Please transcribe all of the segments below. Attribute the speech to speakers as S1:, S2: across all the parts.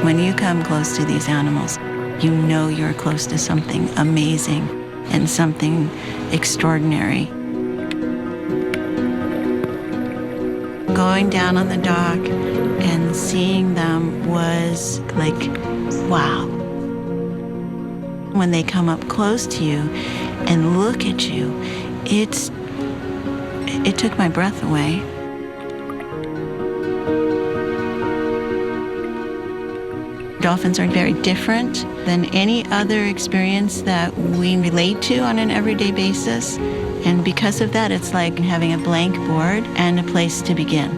S1: When you come close to these animals, you know you're close to something amazing and something extraordinary. Going down on the dock and seeing them was like, wow. When they come up close to you and look at you, it took my breath away. Dolphins are very different than any other experience that we relate to on an everyday basis. And because of that, it's like having a blank board and a place to begin.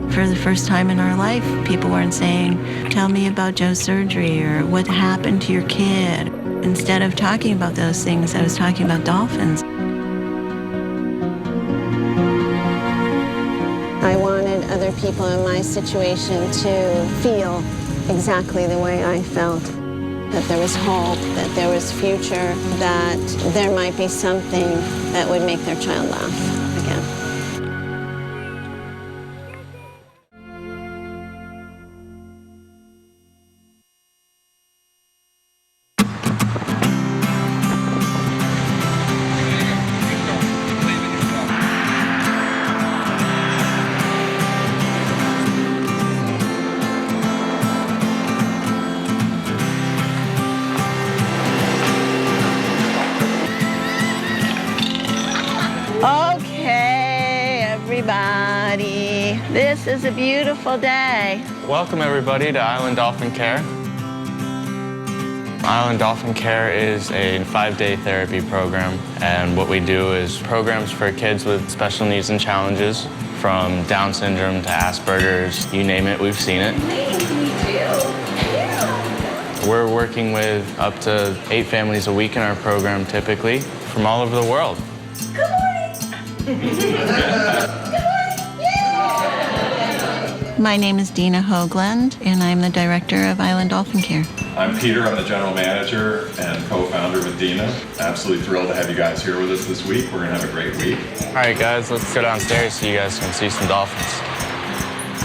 S1: For the first time in our life, people weren't saying, tell me about Joe's surgery or what happened to your kid. Instead of talking about those things, I was talking about dolphins.
S2: I wanted other people in my situation to feel exactly the way I felt. That there was hope, that there was future, that there might be something that would make their child laugh again.
S1: Okay, everybody, this is a beautiful day.
S3: Welcome everybody to Island Dolphin Care. Island Dolphin Care is a 5-day therapy program, and what we do is programs for kids with special needs and challenges, from Down syndrome to Asperger's, you name it, we've seen it. We're working with up to 8 families a week in our program typically, from all over the world.
S1: My name is Dina Hoagland, and I'm the director of Island Dolphin Care.
S4: I'm Peter. I'm the general manager and co-founder with Dina. Absolutely thrilled to have you guys here with us this week. We're going to have a great week.
S3: All right, guys, let's go downstairs so you guys can see some dolphins.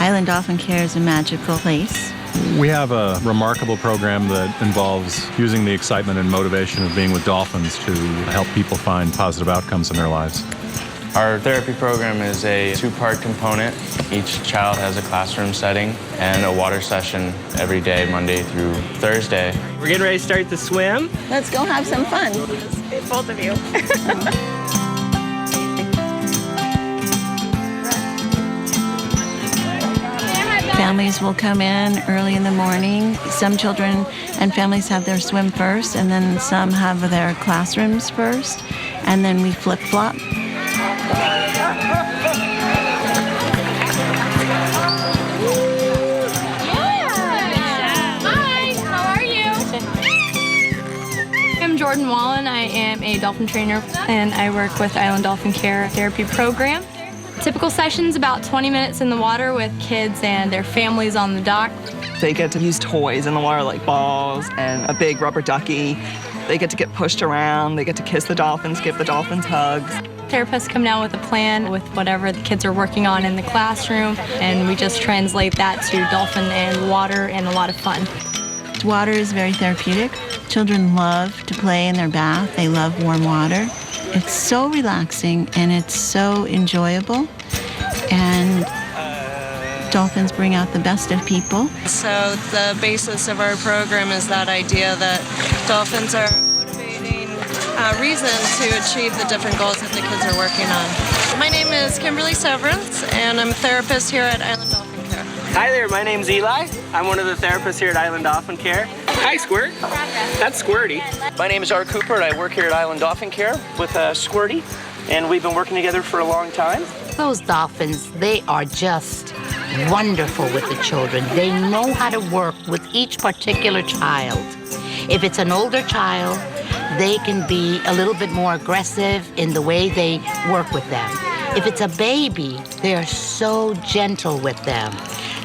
S1: Island Dolphin Care is a magical place.
S5: We have a remarkable program that involves using the excitement and motivation of being with dolphins to help people find positive outcomes in their lives.
S3: Our therapy program is a 2-part component. Each child has a classroom setting and a water session every day, Monday through Thursday.
S6: We're getting ready to start the swim.
S1: Let's go have some fun.
S7: Both of you.
S1: Families will come in early in the morning. Some children and families have their swim first, and then some have their classrooms first, and then we flip-flop.
S7: I'm Jordan Wallen. I am a dolphin trainer, and I work with Island Dolphin Care therapy program. Typical sessions, about 20 minutes in the water with kids and their families on the dock.
S8: They get to use toys in the water like balls and a big rubber ducky. They get to get pushed around. They get to kiss the dolphins, give the dolphins hugs.
S7: Therapists come down with a plan with whatever the kids are working on in the classroom, and we just translate that to dolphin and water and a lot of fun.
S1: Water is very therapeutic. Children love to play in their bath. They love warm water. It's so relaxing and it's so enjoyable. And dolphins bring out the best of people.
S9: So the basis of our program is that idea that dolphins are a motivating reason to achieve the different goals that the kids are working on. My name is Kimberly Severance, and I'm a therapist here at Island Dolphin Care.
S6: Hi there, my name's Eli. I'm one of the therapists here at Island Dolphin Care. Hi, Squirt. That's Squirty.
S10: My name is Art Cooper, and I work here at Island Dolphin Care with Squirty, and we've been working together for a long time.
S11: Those dolphins, they are just wonderful with the children. They know how to work with each particular child. If it's an older child, they can be a little bit more aggressive in the way they work with them. If it's a baby, they are so gentle with them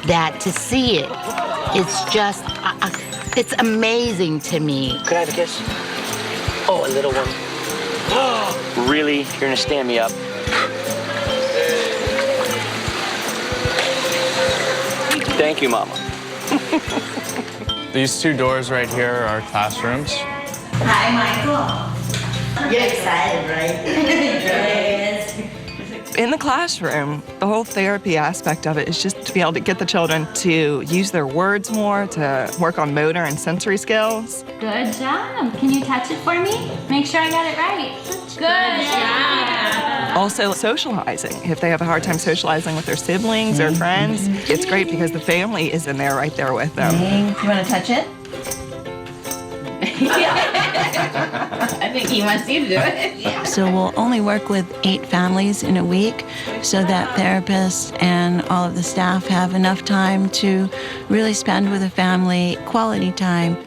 S11: that to see it, it's just, it's amazing to me.
S10: Could I have a kiss? Oh, a little one. Really? You're gonna stand me up? Thank you, Mama.
S3: These two doors right here are classrooms.
S11: Hi, Michael. You're excited, right? Yes.
S8: In the classroom, the whole therapy aspect of it is just to be able to get the children to use their words more, to work on motor and sensory skills.
S12: Good job. Can you touch it for me? Make sure I got it right. Good job.
S8: Also, socializing. If they have a hard time socializing with their siblings or friends, it's great because the family is in there right there with them.
S1: You want to touch it?
S12: I think he wants you to do it. Yeah.
S1: So we'll only work with 8 families in a week so that therapists and all of the staff have enough time to really spend with a family quality time.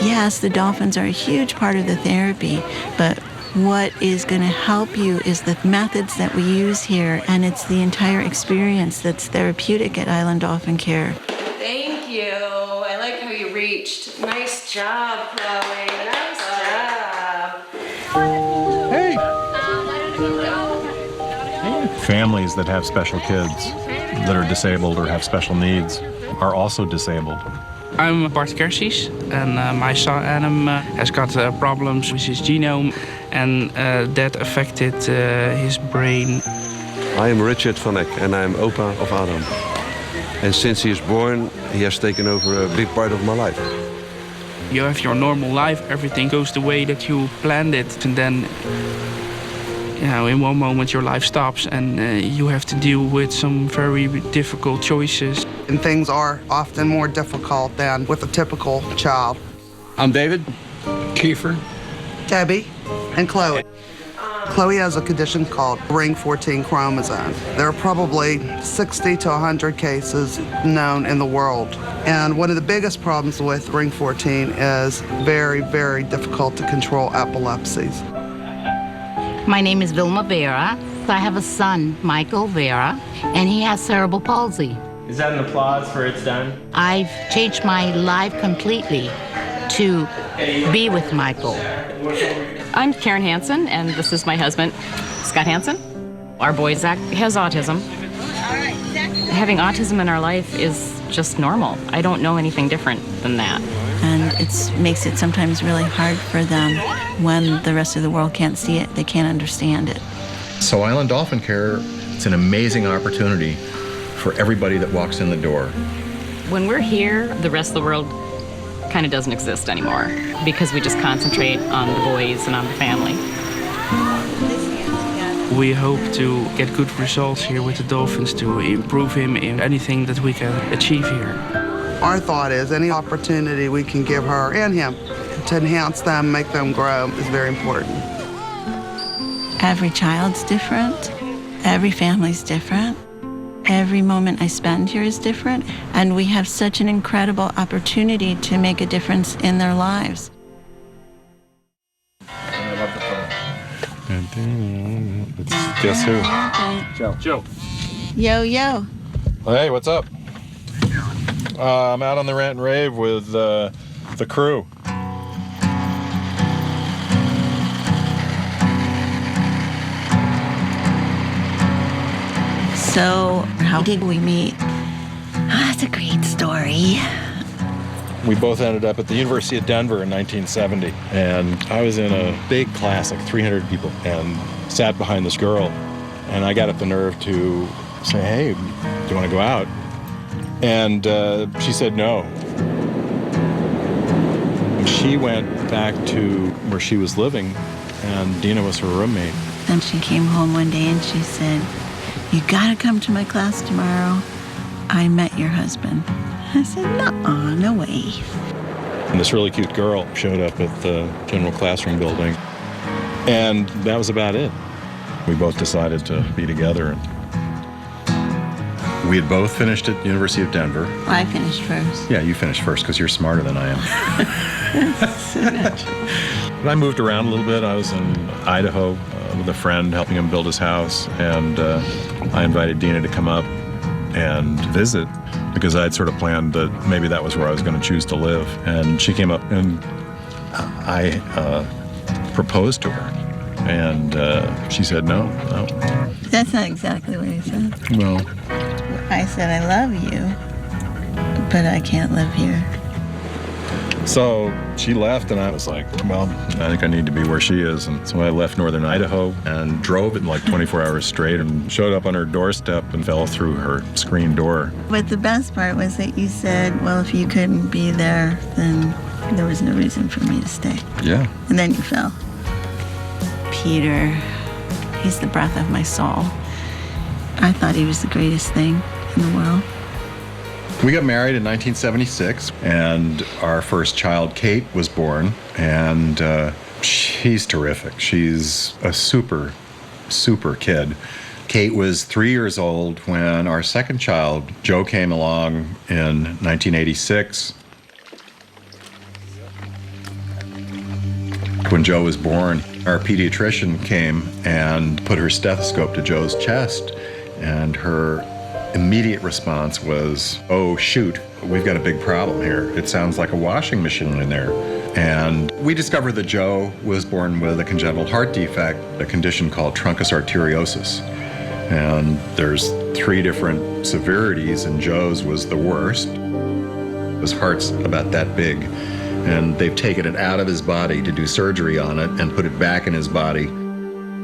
S1: Yes, the dolphins are a huge part of the therapy, but what is going to help you is the methods that we use here, and it's the entire experience that's therapeutic at Island Dolphin Care.
S9: Thank you. I like how you reached. Nice job, Chloe. Nice job.
S5: Hey! Families that have special kids that are disabled or have special needs are also disabled.
S13: I'm Bart Kersies, and my son Adam has got problems with his genome, and that affected his brain.
S14: I am Richard van Eck, and I'm Opa of Adam. And since he is born, he has taken over a big part of my life.
S13: You have your normal life, everything goes the way that you planned it, and then in one moment your life stops and you have to deal with some very difficult choices.
S15: And things are often more difficult than with a typical child.
S16: I'm David. Kiefer.
S15: Debbie and Chloe. Chloe has a condition called ring 14 chromosome. There are probably 60 to 100 cases known in the world. And one of the biggest problems with ring 14 is very, very difficult to control epilepsies.
S11: My name is Vilma Vera. I have a son, Michael Vera, and he has cerebral palsy.
S6: Is that an applause for it's done?
S11: I've changed my life completely to be with Michael.
S17: I'm Karen Hansen, and this is my husband, Scott Hansen. Our boy, Zach, has autism. Having autism in our life is just normal. I don't know anything different than that.
S1: And it makes it sometimes really hard for them when the rest of the world can't see it, they can't understand it.
S5: So Island Dolphin Care, it's an amazing opportunity for everybody that walks in the door.
S17: When we're here, the rest of the world kind of doesn't exist anymore because we just concentrate on the boys and on the family.
S13: We hope to get good results here with the dolphins to improve him in anything that we can achieve here.
S15: Our thought is any opportunity we can give her and him to enhance them, make them grow is very important.
S1: Every child's different. Every family's different. Every moment I spend here is different. And we have such an incredible opportunity to make a difference in their lives.
S5: I love the phone. It's guess who?
S13: Joe.
S1: Yo, yo.
S5: Hey, what's up? I'm out on the rant and rave with the crew.
S1: So, how did we meet? That's a great story.
S5: We both ended up at the University of Denver in 1970, and I was in a big class, like 300 people, and sat behind this girl, and I got up the nerve to say, hey, do you want to go out? And she said no. And she went back to where she was living, and Dina was her roommate.
S1: Then she came home one day and she said, you gotta come to my class tomorrow. I met your husband. I said, nuh-uh, no way.
S5: And this really cute girl showed up at the general classroom building, and that was about it. We both decided to be together. We had both finished at the University of Denver.
S1: I finished first.
S5: Yeah, you finished first because you're smarter than I am. But I moved around a little bit. I was in Idaho with a friend, helping him build his house, and I invited Dina to come up and visit because I had sort of planned that maybe that was where I was going to choose to live. And she came up, and I proposed to her, and she said no.
S1: That's not exactly what I said.
S5: Well,
S1: I said, I love you. but I can't live here.
S5: So she left, and I was like, well, I think I need to be where she is. And so I left northern Idaho and drove it like 24 hours straight and showed up on her doorstep and fell through her screen door.
S1: But the best part was that you said, well, if you couldn't be there, then there was no reason for me to stay.
S5: Yeah.
S1: And then you fell. Peter, he's the breath of my soul. I thought he was the greatest thing in the world.
S5: We got married in 1976, and our first child, Kate, was born, and she's terrific. She's a super, super kid. Kate was 3 years old when our second child, Joe, came along in 1986. When Joe was born, our pediatrician came and put her stethoscope to Joe's chest, and her immediate response was, oh, shoot, we've got a big problem here. It sounds like a washing machine in there. And we discovered that Joe was born with a congenital heart defect, a condition called truncus arteriosus. And there's 3 different severities, and Joe's was the worst. His heart's about that big, and they've taken it out of his body to do surgery on it and put it back in his body.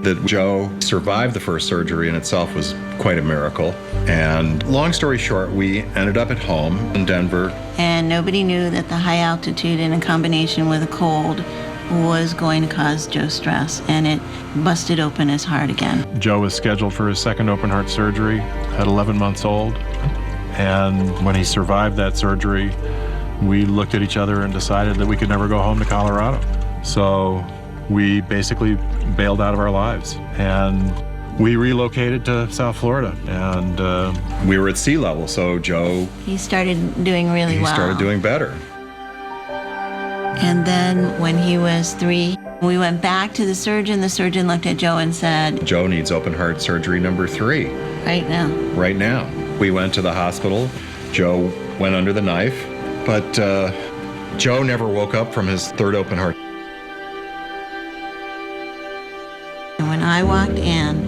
S5: That Joe survived the first surgery in itself was quite a miracle. And long story short, we ended up at home in Denver.
S1: And nobody knew that the high altitude in combination with a cold was going to cause Joe stress, and it busted open his heart again.
S5: Joe was scheduled for his second open heart surgery at 11 months old. And when he survived that surgery, we looked at each other and decided that we could never go home to Colorado. So we basically bailed out of our lives, and we relocated to South Florida, and we were at sea level, so Joe,
S1: he started doing really well.
S5: He started doing better.
S1: And then when he was 3, we went back to the surgeon. The surgeon looked at Joe and said,
S5: Joe needs open heart surgery number 3.
S1: Right now.
S5: Right now. We went to the hospital. Joe went under the knife, but Joe never woke up from his 3rd open heart.
S1: When I walked in,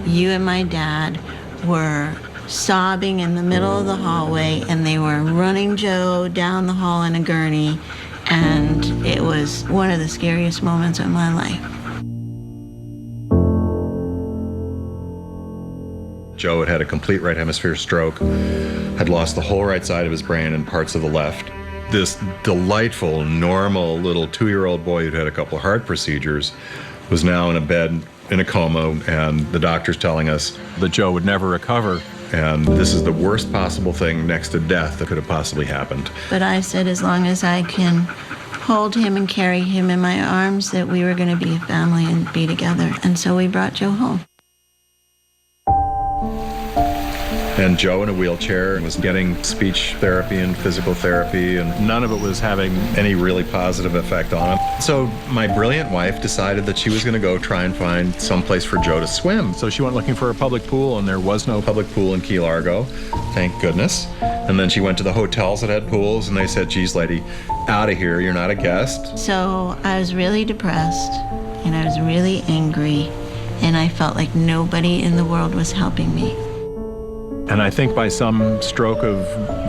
S1: you and my dad were sobbing in the middle of the hallway, and they were running Joe down the hall in a gurney, and it was one of the scariest moments of my life.
S5: Joe had had a complete right hemisphere stroke, had lost the whole right side of his brain and parts of the left. This delightful, normal little 2-year-old boy who'd had a couple of heart procedures was now in a bed in a coma, and the doctor's telling us that Joe would never recover, and this is the worst possible thing next to death that could have possibly happened.
S1: But I said, as long as I can hold him and carry him in my arms, that we were going to be a family and be together. And so we brought Joe home.
S5: And Joe in a wheelchair was getting speech therapy and physical therapy, and none of it was having any really positive effect on him. So my brilliant wife decided that she was going to go try and find some place for Joe to swim. So she went looking for a public pool, and there was no public pool in Key Largo, thank goodness. And then she went to the hotels that had pools, and they said, geez, lady, out of here, you're not a guest.
S1: So I was really depressed, and I was really angry, and I felt like nobody in the world was helping me.
S5: And I think by some stroke of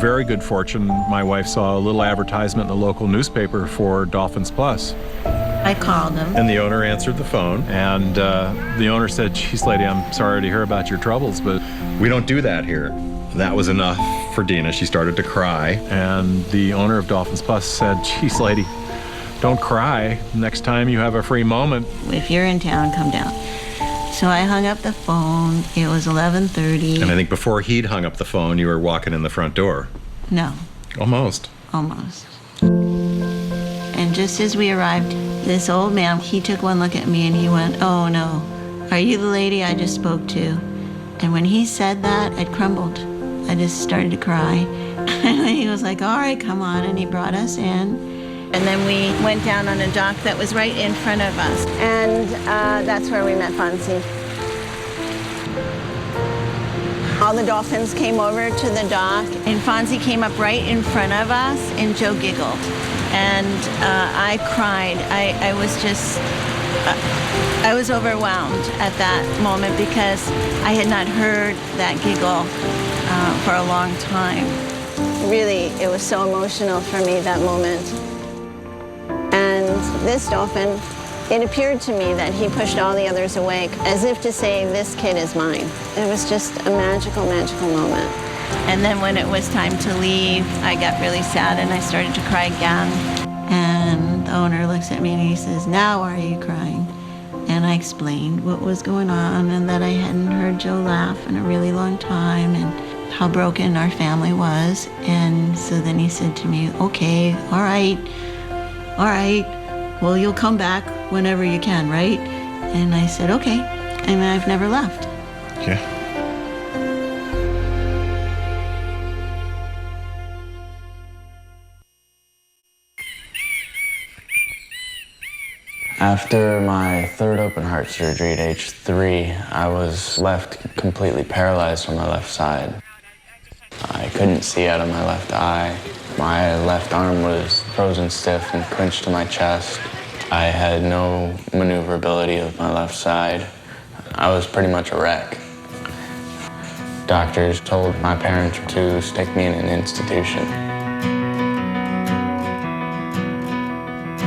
S5: very good fortune, my wife saw a little advertisement in the local newspaper for Dolphins Plus.
S1: I called him.
S5: And the owner answered the phone, and the owner said, geez, lady, I'm sorry to hear about your troubles, but we don't do that here. That was enough for Dina. She started to cry, and the owner of Dolphins Plus said, geez, lady, don't cry. Next time you have a free moment,
S1: if you're in town, come down. So I hung up the phone. It was 11:30.
S5: And I think before he'd hung up the phone, you were walking in the front door.
S1: No.
S5: Almost.
S1: Almost. And just as we arrived, this old man, he took one look at me and he went, oh no, are you the lady I just spoke to? And when he said that, I crumbled. I just started to cry. And he was like, all right, come on. And he brought us in. And then we went down on a dock that was right in front of us. And that's where we met Fonzie. All the dolphins came over to the dock, and Fonzie came up right in front of us, and Joe giggled. And I cried. I was just, I was overwhelmed at that moment because I had not heard that giggle for a long time.
S2: Really, it was so emotional for me, that moment. And this dolphin, it appeared to me that he pushed all the others away, as if to say, this kid is mine. It was just a magical, magical moment.
S1: And then when it was time to leave, I got really sad and I started to cry again. And the owner looks at me and he says, "Now are you crying?" And I explained what was going on and that I hadn't heard Joe laugh in a really long time and how broken our family was. And so then he said to me, "Okay, all right, well, you'll come back whenever you can, right?" And I said, "Okay," and I've never left.
S5: Yeah.
S3: After my third open heart surgery at age 3, I was left completely paralyzed on my left side. I couldn't see out of my left eye. My left arm was frozen stiff and clinched to my chest. I had no maneuverability of my left side. I was pretty much a wreck. Doctors told my parents to stick me in an institution.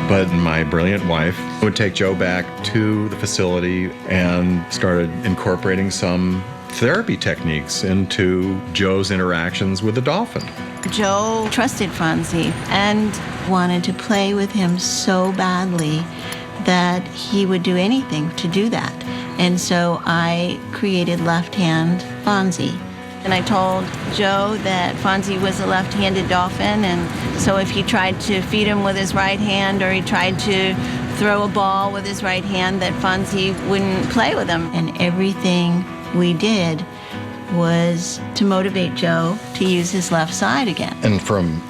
S5: But my brilliant wife would take Joe back to the facility and started incorporating some therapy techniques into Joe's interactions with the dolphin.
S1: Joe trusted Fonzie and wanted to play with him so badly that he would do anything to do that. And so I created Left Hand Fonzie. And I told Joe that Fonzie was a left-handed dolphin, and so if he tried to feed him with his right hand or he tried to throw a ball with his right hand, that Fonzie wouldn't play with him. And everything we did was to motivate Joe to use his left side again.
S5: And from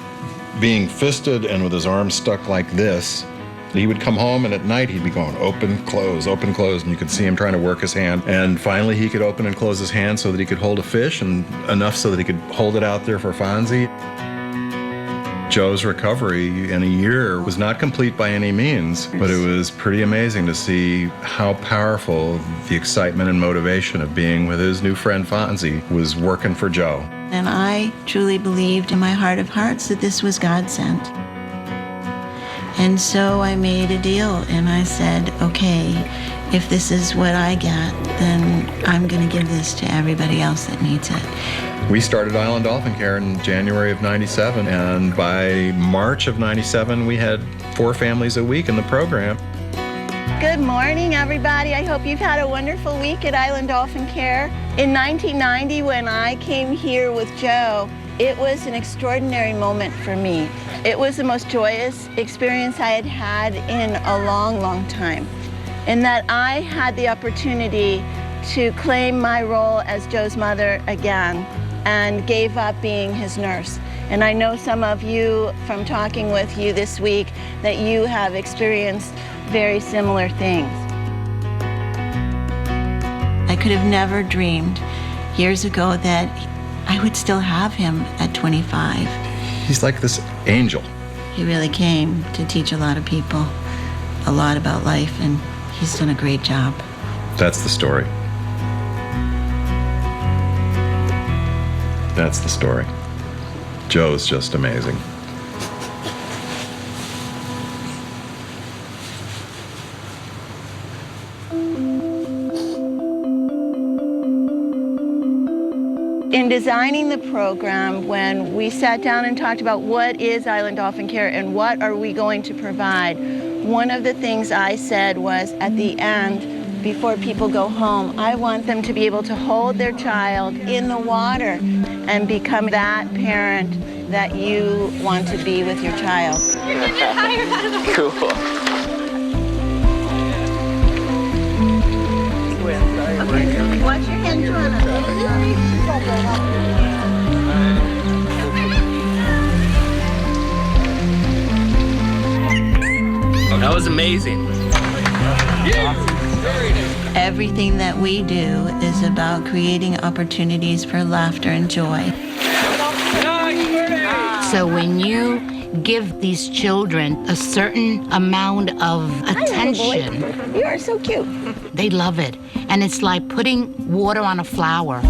S5: being fisted and with his arms stuck like this, he would come home and at night he'd be going open, close, and you could see him trying to work his hand. And finally he could open and close his hand so that he could hold a fish, and enough so that he could hold it out there for Fonzie. Joe's recovery in a year was not complete by any means, but it was pretty amazing to see how powerful the excitement and motivation of being with his new friend Fonzie was working for Joe.
S1: And I truly believed in my heart of hearts that this was God sent. And so I made a deal and I said, okay, if this is what I get, then I'm going to give this to everybody else that needs it.
S5: We started Island Dolphin Care in January of '97, and by March of '97, we had 4 families a week in the program.
S1: Good morning, everybody. I hope you've had a wonderful week at Island Dolphin Care. In 1990, when I came here with Joe, it was an extraordinary moment for me. It was the most joyous experience I had had in a long, long time, in that I had the opportunity to claim my role as Joe's mother again and gave up being his nurse. And I know some of you, from talking with you this week, that you have experienced very similar things. I could have never dreamed years ago that I would still have him at 25.
S5: He's like this angel.
S1: He really came to teach a lot of people a lot about life, and he's done a great job.
S5: That's the story. That's the story. Joe's just amazing.
S1: In designing the program, when we sat down and talked about what is Island Dolphin Care and what are we going to provide, one of the things I said was, at the end, before people go home, I want them to be able to hold their child in the water and become that parent that you want to be with your child.
S10: Cool.
S1: Okay, watch your hand, Joanna.
S10: That was amazing.
S1: Everything that we do is about creating opportunities for laughter and joy.
S11: So when you give these children a certain amount of attention,
S1: You are so cute.
S11: they love it. And it's like putting water on a flower.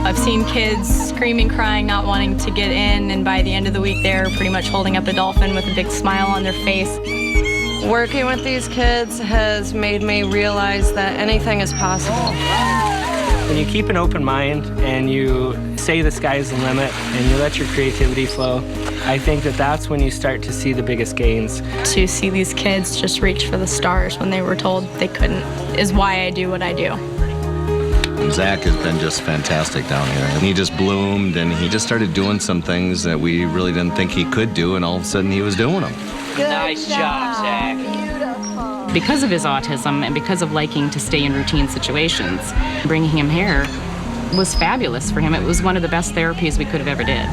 S7: I've seen kids screaming, crying, not wanting to get in, and by the end of the week they're pretty much holding up a dolphin with a big smile on their face.
S9: Working with these kids has made me realize that anything is possible.
S6: When you keep an open mind and you say the sky's the limit and you let your creativity flow, I think that that's when you start to see the biggest gains.
S7: To see these kids just reach for the stars when they were told they couldn't is why I do what I do.
S18: Zach has been just fantastic down here. And he just bloomed and he just started doing some things that we really didn't think he could do, and all of a sudden he was doing them.
S6: Nice job, Zach.
S17: Because of his autism and because of liking to stay in routine situations, bringing him here was fabulous for him. It was one of the best therapies we could have ever did.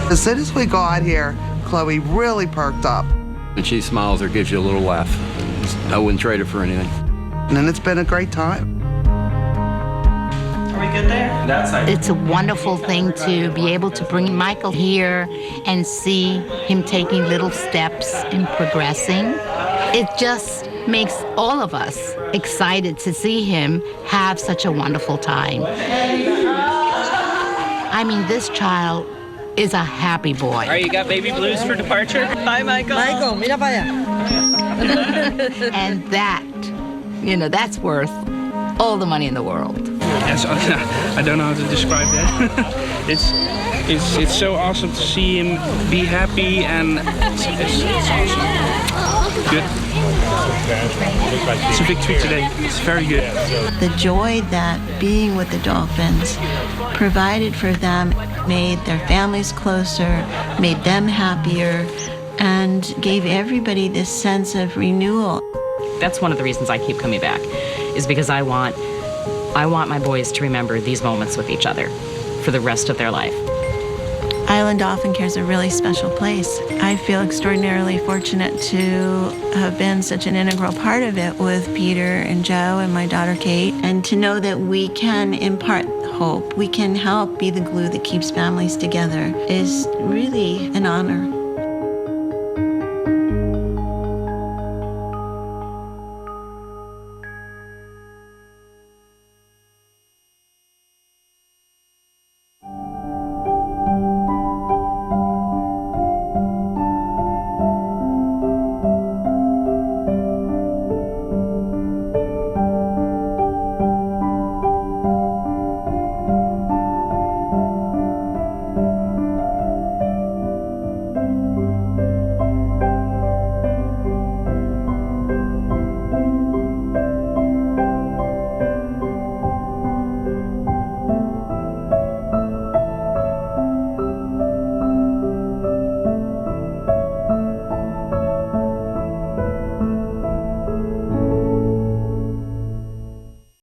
S15: As soon as we got here, Chloe really perked up.
S16: And she smiles or gives you a little laugh. I wouldn't trade it for anything.
S15: And it's been a great time.
S6: Are we good there?
S11: It's a wonderful thing to be able to bring Michael here and see him taking little steps and progressing. It just makes all of us excited to see him have such a wonderful time. I mean, this child is a happy boy.
S6: All right, you got baby blues for departure? Bye, Michael.
S11: Michael, mira para allá. And that, that's worth all the money in the world.
S13: Yes, I don't know how to describe that. It's so awesome to see him be happy, and it's awesome. Good. It's a victory today. It's very good.
S1: The joy that being with the dolphins provided for them made their families closer, made them happier, and gave everybody this sense of renewal.
S17: That's one of the reasons I keep coming back, is because I want my boys to remember these moments with each other for the rest of their life.
S1: Island Dolphin Care is a really special place. I feel extraordinarily fortunate to have been such an integral part of it with Peter and Joe and my daughter Kate, and to know that we can impart hope, we can help be the glue that keeps families together is really an honor.